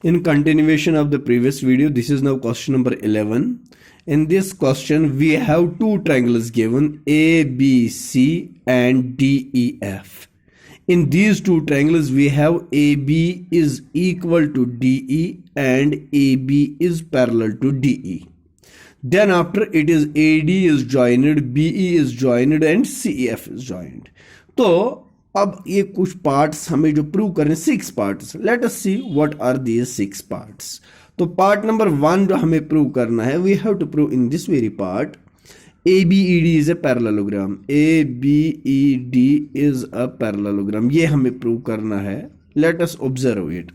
In continuation of the previous video, this is now question number 11. In this question, we have two triangles given A, B, C and D, E, F. In these two triangles, we have AB is equal to DE and AB is parallel to DE. Then after it is AD is joined, BE is joined and CEF is joined. तो अब ये कुछ parts हमें जो prove करने 6 parts, let us see what are these 6 parts. तो part number 1 जो हमें प्रूव करना है, we have to prove in this very part ABED is a parallelogram. ABED is a parallelogram, ये हमें प्रूव करना है. Let us observe it.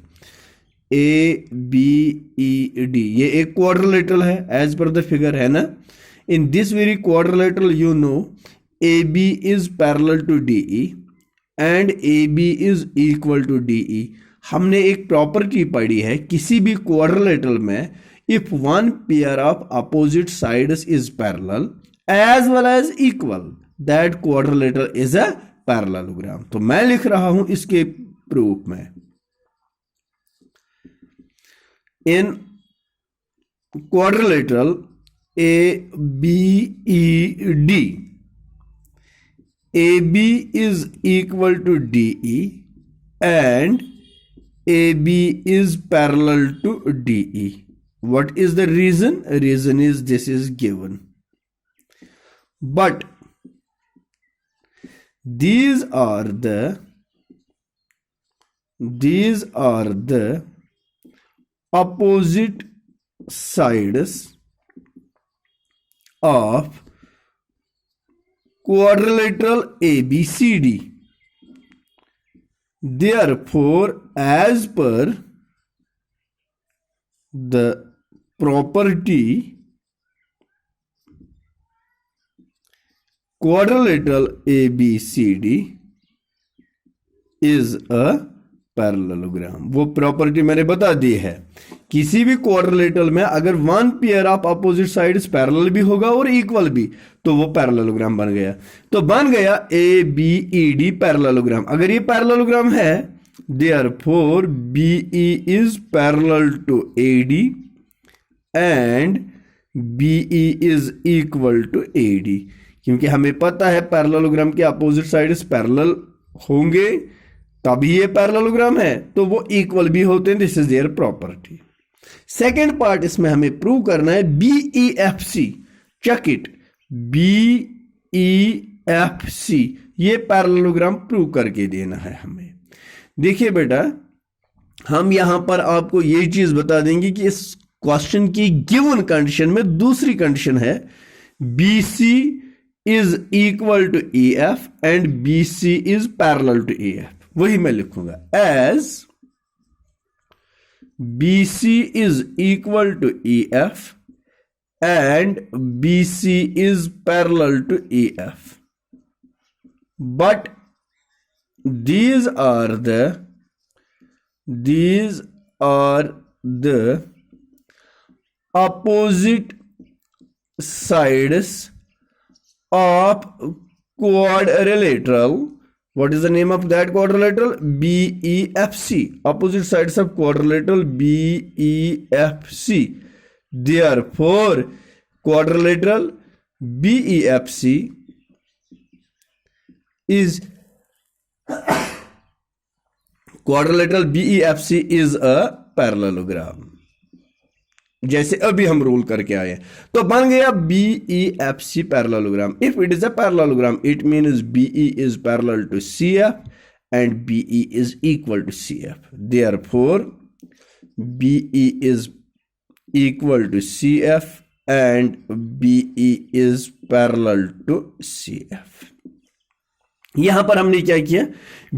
ABED ये एक क्वाड्रिलेटरल है एज पर द फिगर, है ना. In this very quadrilateral you know AB is parallel to DE and AB is equal to DE. हमने एक प्रॉपर्टी पढ़ी है किसी भी क्वाड्रिलेटरल में, if one pair of opposite sides is parallel as well as equal, that quadrilateral is a parallelogram. तो मैं लिख रहा हूं इसके प्रूफ में, in quadrilateral ABED, AB is equal to DE and AB is parallel to DE. What is the reason? Reason is this is given. But these are the opposite sides of quadrilateral ABCD. Therefore, as per the property, quadrilateral ABCD is a parallelogram. वो property मैंने बता दी है, किसी भी quadrilateral में अगर one pair of opposite sides parallel भी होगा और इक्वल भी, तो वो पैरेललोग्राम बन गया. तो बन गया ABED पैरेललोग्राम. अगर ये पैरेललोग्राम है, therefore BE is parallel to AD and BE is equal to AD. क्योंकि हमें पता है पैरेललोग्राम के अपोजिट साइड्स पैरेलल होंगे तभी ये पैरेललोग्राम है, तो वो इक्वल भी होते हैं. This is their property. Second part इसमें हमें प्रूव करना है BEFC. चेक इट, BEFC ये पैरेललोग्राम प्रूव करके देना है हमें. देखिए बेटा, हम यहां पर आपको ये चीज बता देंगे कि इस क्वेश्चन की गिवन कंडीशन में दूसरी कंडीशन है BC is equal to EF and BC is parallel to EF. वही मैं लिखूंगा, as BC is equal to EF and BC is parallel to EF. But these are the opposite sides of quadrilateral. What is the name of that quadrilateral? BEFC. Opposite sides of quadrilateral BEFC. Therefore, quadrilateral BEFC is a parallelogram. जैसे अभी हम rule करके आए, तो बन गया BEFC parallelogram. If it is a parallelogram, it means BE is parallel to CF and BE is equal to CF. Therefore BE is equal to CF and BE is parallel to CF. यहां पर हमने क्या किया,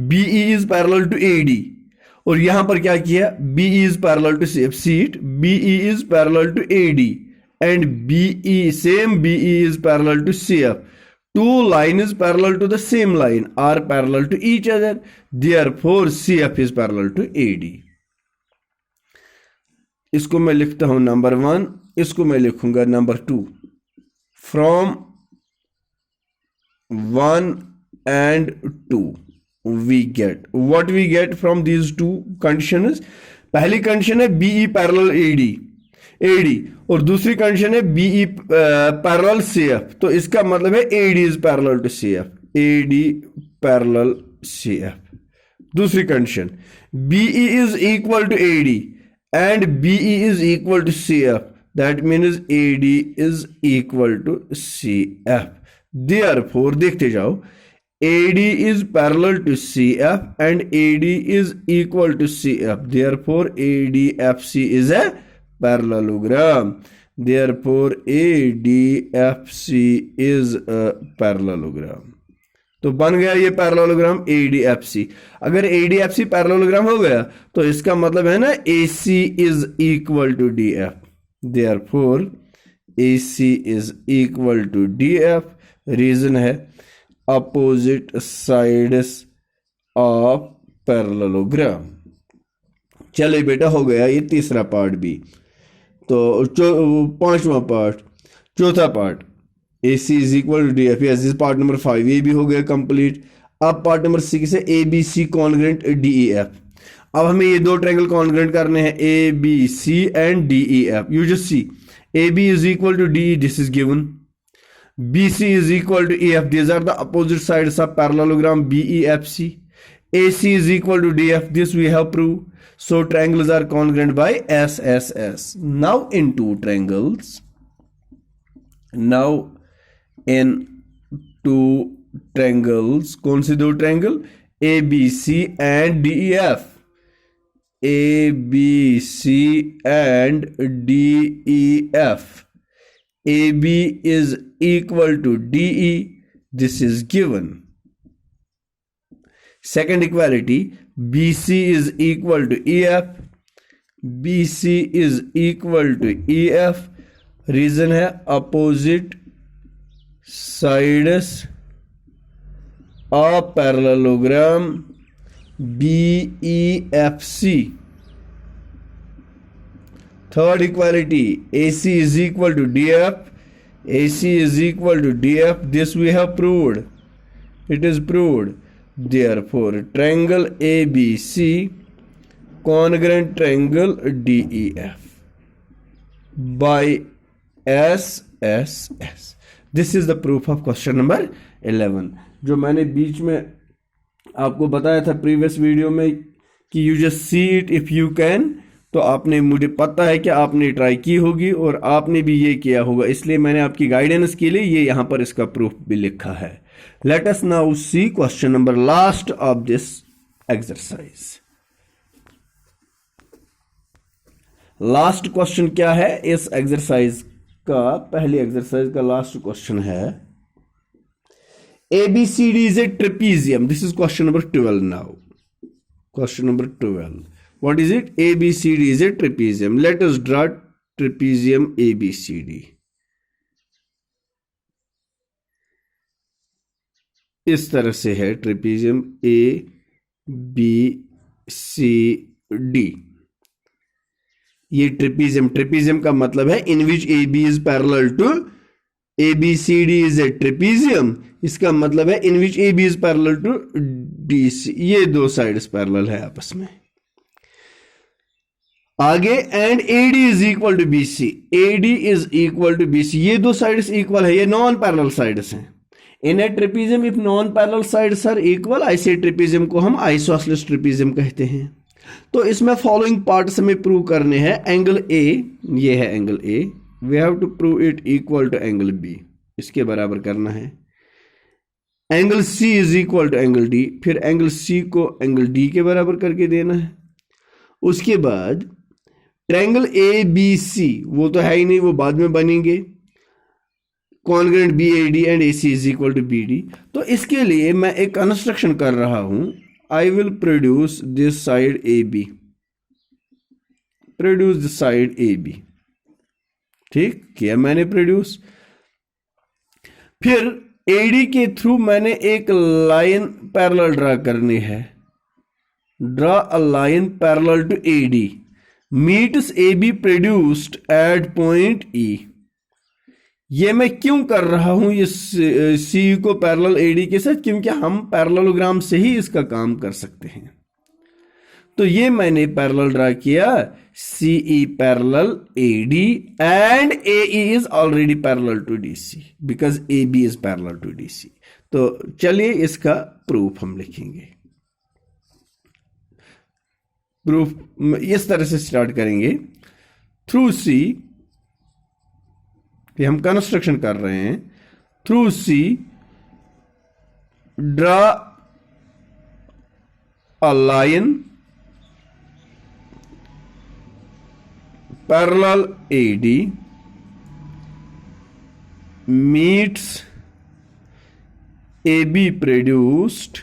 BE is parallel to AD, और यहां पर क्या किया, BE is parallel to CF. See it, BE is parallel to AD and same BE is parallel to CF. Two lines parallel to the same line are parallel to each other. Therefore, CF is parallel to AD. इसको मैं लिखता हूं number 1, इसको मैं लिखूंगा number 2. From 1 and 2. What we get from these two conditions? पहली condition है be parallel AD AD, और दूसरी कंडीशन है बीई पैरेलल सीएफ। तो इसका मतलब है AD is parallel to CF, AD parallel CF. दूसरी condition BE is equal to AD and BE is equal to CF, that means AD is equal to CF. Therefore देखते जाओ, AD is parallel to CF and AD is equal to CF. Therefore, ADFC is a parallelogram. Therefore, ADFC is a parallelogram. तो बन गया ये parallelogram ADFC। अगर ADFC parallelogram हो गया तो इसका मतलब है ना AC is equal to DF. Therefore, AC is equal to DF. Reason है अपोजिट साइड्स ऑफ पैरेललोग्राम। चले बेटा, हो गया ये तीसरा पार्ट भी। तो पांचवा पार्ट, चौथा part AC is equal to DF, yes, part number 5 ये भी हो गया कंप्लीट। अब पार्ट नंबर 6 है ABC कॉन्ग्रेंट DEF। अब हमें ये दो ट्रायंगल कॉन्ग्रेंट करने हैं ABC and DEF। You just see AB is equal to DE, this is given. BC is equal to EF. These are the opposite sides of parallelogram BEFC. AC is equal to DF. This we have proved. So triangles are congruent by SSS. Now in two triangles. Now in two triangles. कौन से दो triangle? ABC and DEF. ABC and DEF. AB is equal to DE. This is given. Second equality, BC is equal to EF. BC is equal to EF. Reason है opposite sides of parallelogram BEFC. Third equality, AC is equal to DF. AC is equal to DF. This we have proved. It is proved. Therefore, triangle ABC congruent triangle DEF by SSS. This is the proof of question number 11. जो मैंने बीच में आपको बताया था previous video में कि you just see it if you can. तो आपने, मुझे पता है कि आपने ट्राई की होगी और आपने भी ये किया होगा, इसलिए मैंने आपकी गाइडेंस के लिए ये यहां पर इसका प्रूफ भी लिखा है। Let us now see question number last of this exercise. Last question क्या है इस एक्सरसाइज का? पहली एक्सरसाइज का लास्ट क्वेश्चन है ABCD is a trapezium. This is question number 12 now. Question number 12. What is it? ABCD is a trapezium. Let us draw trapezium ABCD. इस तरह से है trapezium ABCD. ये trapezium का मतलब है in which AB is parallel to ABCD is a trapezium. इसका मतलब है in which AB is parallel to DC. ये दो साइड्स पैरेलल है आपस में। आगे and AD is equal to BC, AD is equal to BC, ये दो साइड्स इक्वल है, ये नॉन पैरेलल साइड्स हैं। In a trapezium if non parallel sides are equal, ऐसे ट्रेपेजियम को हम आइसोसेलेस ट्रेपेजियम कहते हैं। तो इसमें फॉलोइंग पार्ट्स हमें प्रूव करने हैं। एंगल A, ये है angle A, we have to prove it equal to angle B, इसके बराबर करना है। Angle C is equal to angle D, फिर एंगल C को एंगल D के बराबर करके देना है। उसके बाद ट्रायंगल ABC, वो तो है ही नहीं, वो बाद में बनेंगे। Congruent BAD and AC is equal to BD। तो इसके लिए मैं एक कंस्ट्रक्शन कर रहा हूं। I will produce this side AB, produce this side AB। ठीक किया मैंने प्रोड्यूस। फिर AD के थ्रू मैंने एक लाइन पैरेलल ड्रा करनी है। Draw a line parallel to AD meets AB produced at point E। ये मैं क्यों कर रहा हूं ये C को पैरेलल AD के साथ? क्योंकि हम पैरेललोग्राम से ही इसका काम कर सकते हैं। तो ये मैंने पैरेलल ड्रा किया, CE parallel AD and AE is already parallel to DC because AB is parallel to DC। तो चलिए इसका प्रूफ हम लिखेंगे। प्रूफ इस तरह से स्टार्ट करेंगे, थ्रू C, ये हम कंस्ट्रक्शन कर रहे हैं, through C draw a line parallel AD meets AB produced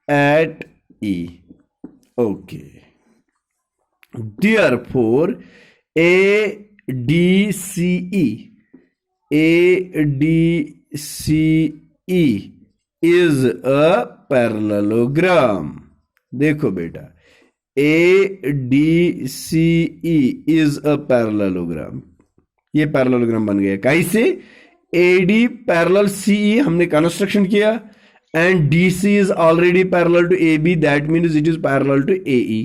at E. Okay. Therefore, ADCE is a parallelogram. देखो बेटा, ADCE इज अ पैरेललोग्राम, ये पैरेललोग्राम बन गया। कैसे? AD पैरेलल CE हमने कंस्ट्रक्शन किया and DC is already parallel to AB, that means it is parallel to AE।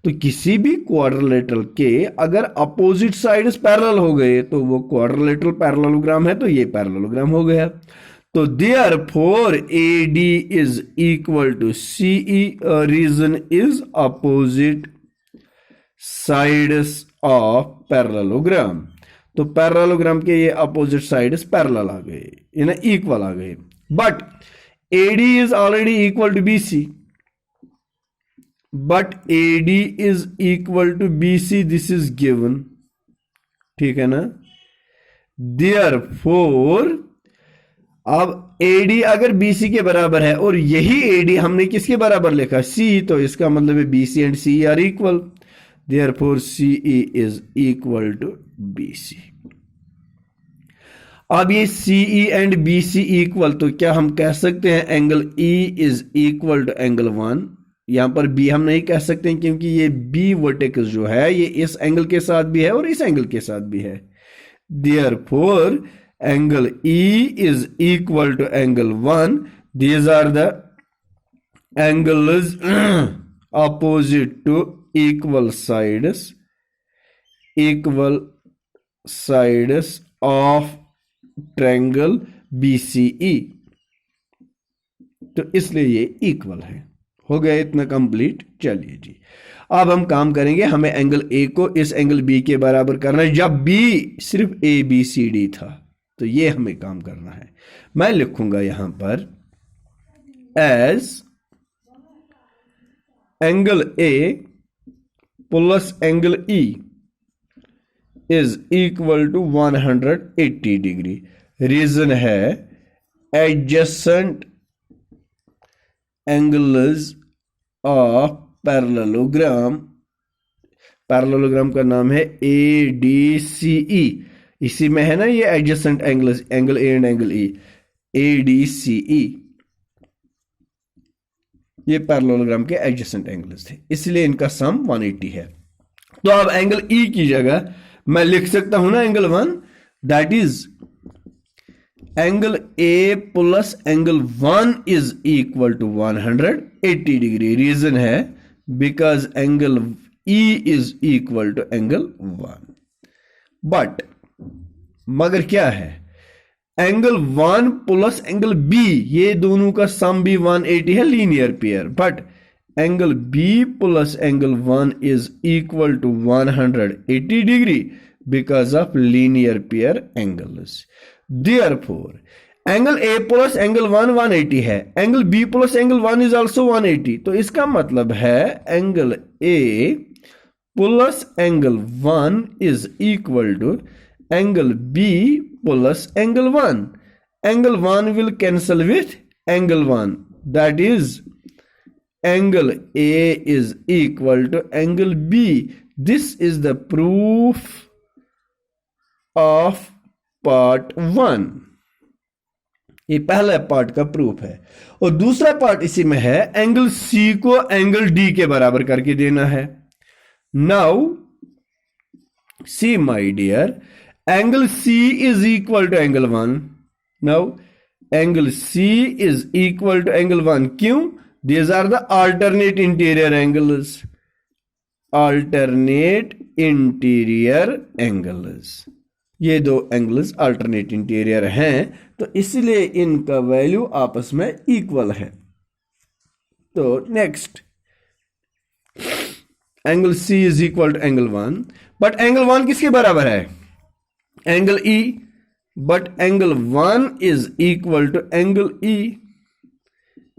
तो किसी भी क्वाड्रिलेटरल के अगर अपोजिट साइड्स पैरेलल हो गए तो वो क्वाड्रिलेटरल पैरेललोग्राम है, तो ये पैरेललोग्राम हो गया। तो therefore AD is equal to CE, reason is opposite sides of parallelogram। तो पैरेललोग्राम के ये अपोजिट साइड्स पैरेलल आ गए, यानी इक्वल आ गए। But AD is already equal to BC, but AD is equal to BC, this is given, ठीक है ना। therefore अब AD अगर BC के बराबर है और यही AD हमने किसके बराबर लिखा? C, तो इसका मतलब है BC and CE are equal, therefore CE is equal to BC। अब ये CE एंड BC इक्वल, तो क्या हम कह सकते हैं angle E is equal to angle 1? यहां पर B हम नहीं कह सकते हैं क्योंकि ये B वर्टेक्स जो है ये इस एंगल के साथ भी है और इस एंगल के साथ भी है। therefore angle E is equal to angle 1. These are the angles opposite to equal sides of triangle BCE। तो इसलिए ये इक्वल है। हो गया इतना कंप्लीट। चलिए जी, अब हम काम करेंगे, हमें एंगल A को इस एंगल B के बराबर करना है जब B सिर्फ ABCD था। तो ये हमें काम करना है। मैं लिखूंगा यहां पर as angle A plus angle E is equal to 180 degree. Reason है adjacent angles of parallelogram. Parallelogram का नाम है ADCE, इसी में है ना ये adjacent angles, angle A and angle E, ADCE ये पैरेललोग्राम के एडजेसेंट एंगल्स थे, इसलिए इनका सम 180 है। तो अब एंगल E की जगह मैं लिख सकता हूं ना angle 1, that is angle A plus angle 1 is equal to 180 degree. Reason है because angle E is equal to angle 1। But मगर क्या है, एंगल 1 प्लस एंगल B ये दोनों का सम भी 180 है, linear pair. But angle B plus angle 1 is equal to 180 degree because of linear pair angles. Therefore angle A plus angle 1 180 है, angle B plus angle 1 is also 180। तो इसका मतलब है angle A plus angle 1 is equal to angle B plus angle 1। Angle 1 will cancel with angle 1, that is angle A is equal to angle B. This is the proof of part 1। ये पहला part का proof है। और दूसरा part इसी में है, angle C को एंगल D के बराबर करके देना है। Now see my dear, angle C is equal to angle 1. Now angle C is equal to angle 1। क्यों? These are the alternate interior angles, alternate interior angles, ये दो एंगल्स अल्टरनेट इंटीरियर हैं, तो इसलिए इनका वैल्यू आपस में इक्वल है। तो next, angle C is equal to angle 1, but angle 1 किसके बराबर है? Angle E, but angle 1 is equal to angle E,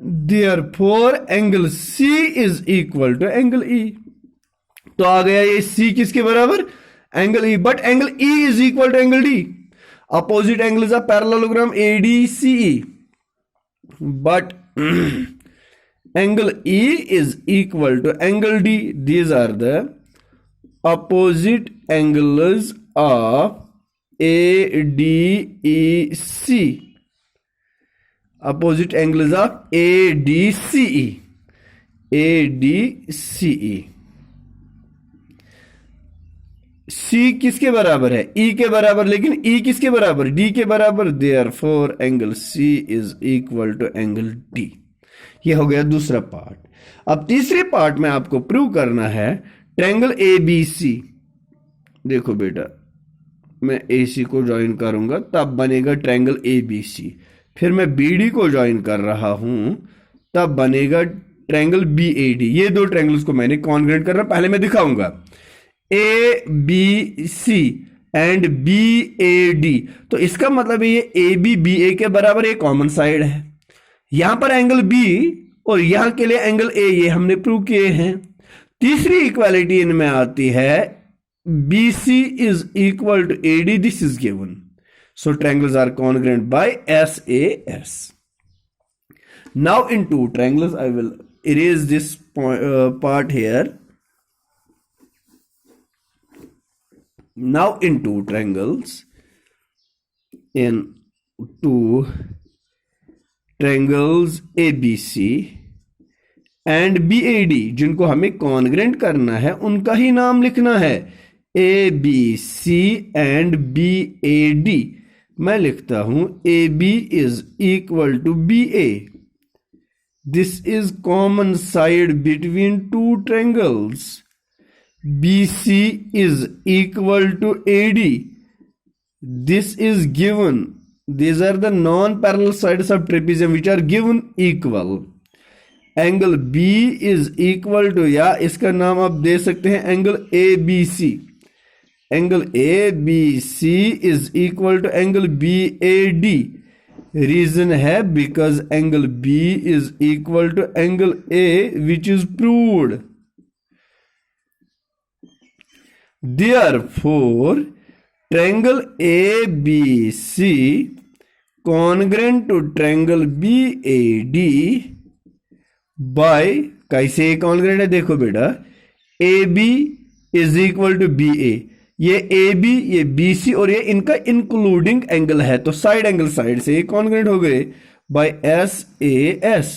therefore angle C is equal to angle E. तो आ गया ये सी किसके बराबर? Angle E, but angle E is equal to angle D. Opposite angles are parallelogram ADCE, but angle E is equal to angle D. These are the opposite angles of ADEC. Opposite angles of ADCE. ADCE. C किसके बराबर है? E के बराबर, लेकिन E किसके बराबर? D के बराबर। Therefore angle C is equal to angle D. ये हो गया दूसरा पार्ट। अब तीसरे पार्ट में आपको प्रूव करना है ट्रायंगल ABC। देखो बेटा, मैं AC को ज्वाइन करूंगा तब बनेगा ट्रायंगल ABC, फिर मैं BD को ज्वाइन कर रहा हूं तब बनेगा ट्रायंगल BAD। ये दो ट्रायंगल्स को मैंने कॉन्ग्रुएंट करना, पहले मैं दिखाऊंगा। ABC एंड BAD, तो इसका मतलब ये AB BA के बराबर एक कॉमन साइड है। यहां पर एंगल B और यहां के लिए एंगल A, ये हमने प्रूव किए हैं। तीसरी इक्वालिटी इनमें आती है BC is equal to AD, this is given, so triangles are congruent by SAS। Now in two triangles I will erase this part here. Now in two triangles, in two triangles ABC and BAD, जिनको हमें congruent करना है उनका ही नाम लिखना है, ABC and BAD। मैं लिखता हूं AB is equal to BA, this is common side between two triangles. BC is equal to AD, this is given. These are the non-parallel sides of trapezium which are given equal. Angle B is equal to, या इसका नाम आप दे सकते हैं angle ABC। Angle ABC is equal to angle BAD। Reason है because angle B is equal to angle A which is proved. Therefore, triangle ABC congruent to triangle BAD by, कैसे congruent है? देखो बेटा, AB is equal to BA, ये AB, ये BC और ये इनका इंक्लूडिंग एंगल है, तो साइड एंगल साइड से ये कॉन्ग्रुएंट हो गए by SAS।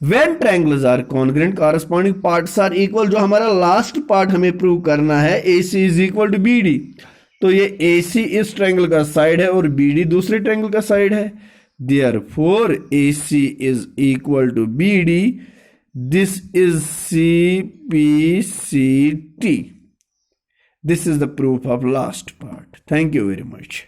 When triangles are congruent, corresponding parts are equal. जो हमारा लास्ट पार्ट हमें प्रूव करना है, AC is equal to BD, तो ये AC इस ट्रायंगल का साइड है और BD दूसरे ट्रायंगल का साइड है। Therefore AC is equal to BD, this is CPCT। This is the proof of last part. Thank you very much.